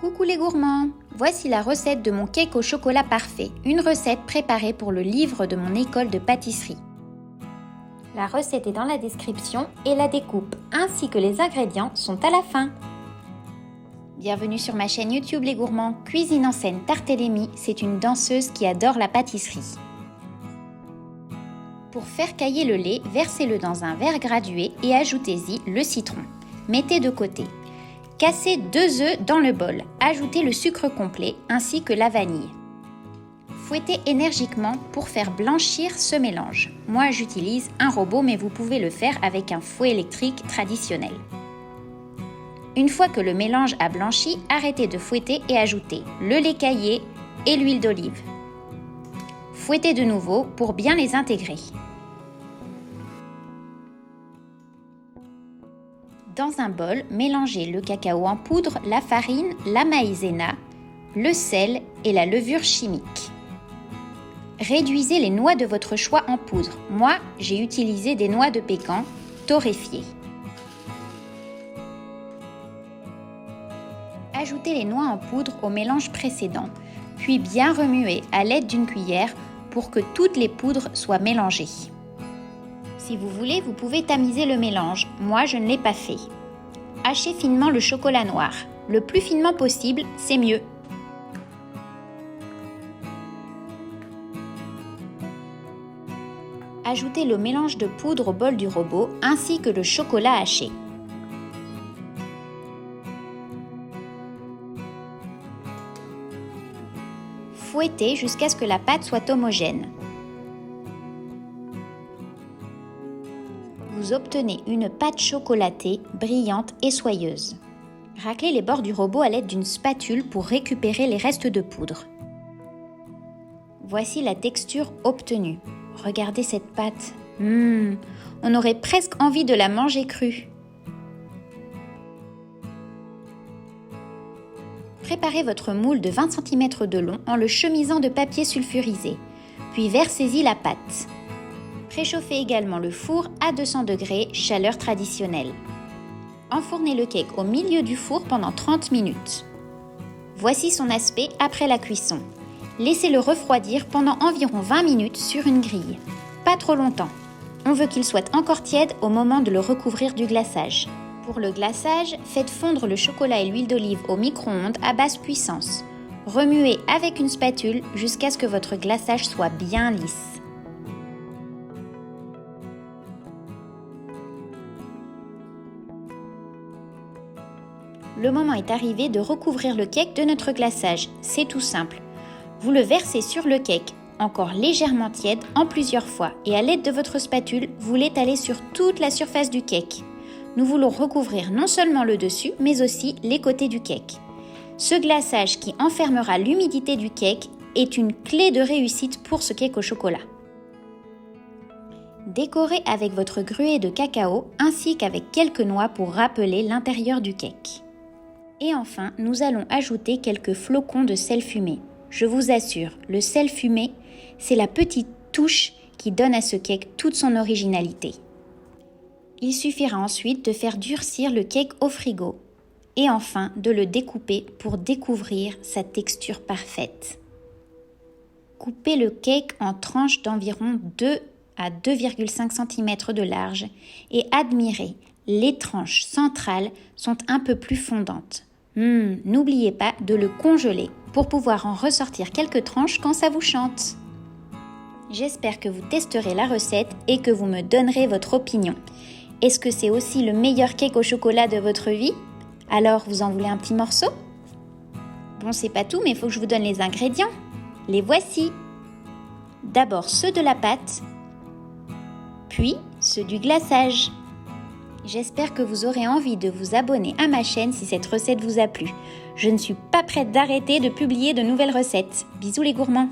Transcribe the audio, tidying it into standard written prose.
Coucou les gourmands! Voici la recette de mon cake au chocolat parfait, une recette préparée pour le livre de mon école de pâtisserie. La recette est dans la description et la découpe ainsi que les ingrédients sont à la fin. Bienvenue sur ma chaîne YouTube les gourmands. Cuisine en scène Tartelemi, c'est une danseuse qui adore la pâtisserie. Pour faire cailler le lait, versez-le dans un verre gradué et ajoutez-y le citron. Mettez de côté. Cassez 2 œufs dans le bol. Ajoutez le sucre complet ainsi que la vanille. Fouettez énergiquement pour faire blanchir ce mélange. Moi, j'utilise un robot, mais vous pouvez le faire avec un fouet électrique traditionnel. Une fois que le mélange a blanchi, arrêtez de fouetter et ajoutez le lait caillé et l'huile d'olive. Fouettez de nouveau pour bien les intégrer. Dans un bol, mélangez le cacao en poudre, la farine, la maïzena, le sel et la levure chimique. Réduisez les noix de votre choix en poudre. Moi, j'ai utilisé des noix de pécan torréfiées. Ajoutez les noix en poudre au mélange précédent, puis bien remuez à l'aide d'une cuillère pour que toutes les poudres soient mélangées. Si vous voulez, vous pouvez tamiser le mélange. Moi, je ne l'ai pas fait. Hachez finement le chocolat noir. Le plus finement possible, c'est mieux. Ajoutez le mélange de poudre au bol du robot ainsi que le chocolat haché. Fouettez jusqu'à ce que la pâte soit homogène. Vous obtenez une pâte chocolatée, brillante et soyeuse. Raclez les bords du robot à l'aide d'une spatule pour récupérer les restes de poudre. Voici la texture obtenue. Regardez cette pâte. On aurait presque envie de la manger crue. Préparez votre moule de 20 cm de long en le chemisant de papier sulfurisé, puis versez-y la pâte. Préchauffez également le four à 200 degrés, chaleur traditionnelle. Enfournez le cake au milieu du four pendant 30 minutes. Voici son aspect après la cuisson. Laissez-le refroidir pendant environ 20 minutes sur une grille. Pas trop longtemps. On veut qu'il soit encore tiède au moment de le recouvrir du glaçage. Pour le glaçage, faites fondre le chocolat et l'huile d'olive au micro-ondes à basse puissance. Remuez avec une spatule jusqu'à ce que votre glaçage soit bien lisse. Le moment est arrivé de recouvrir le cake de notre glaçage. C'est tout simple. Vous le versez sur le cake, encore légèrement tiède, en plusieurs fois et à l'aide de votre spatule, vous l'étalez sur toute la surface du cake. Nous voulons recouvrir non seulement le dessus, mais aussi les côtés du cake. Ce glaçage qui enfermera l'humidité du cake est une clé de réussite pour ce cake au chocolat. Décorez avec votre gruau de cacao ainsi qu'avec quelques noix pour rappeler l'intérieur du cake. Et enfin, nous allons ajouter quelques flocons de sel fumé. Je vous assure, le sel fumé, c'est la petite touche qui donne à ce cake toute son originalité. Il suffira ensuite de faire durcir le cake au frigo et enfin de le découper pour découvrir sa texture parfaite. Coupez le cake en tranches d'environ 2 à 2,5 cm de large et admirez, les tranches centrales sont un peu plus fondantes. N'oubliez pas de le congeler pour pouvoir en ressortir quelques tranches quand ça vous chante. J'espère que vous testerez la recette et que vous me donnerez votre opinion. Est-ce que c'est aussi le meilleur cake au chocolat de votre vie? Alors vous en voulez un petit morceau? Bon, c'est pas tout, mais il faut que je vous donne les ingrédients. Les voici. D'abord ceux de la pâte, puis ceux du glaçage. J'espère que vous aurez envie de vous abonner à ma chaîne si cette recette vous a plu. Je ne suis pas prête d'arrêter de publier de nouvelles recettes. Bisous les gourmands!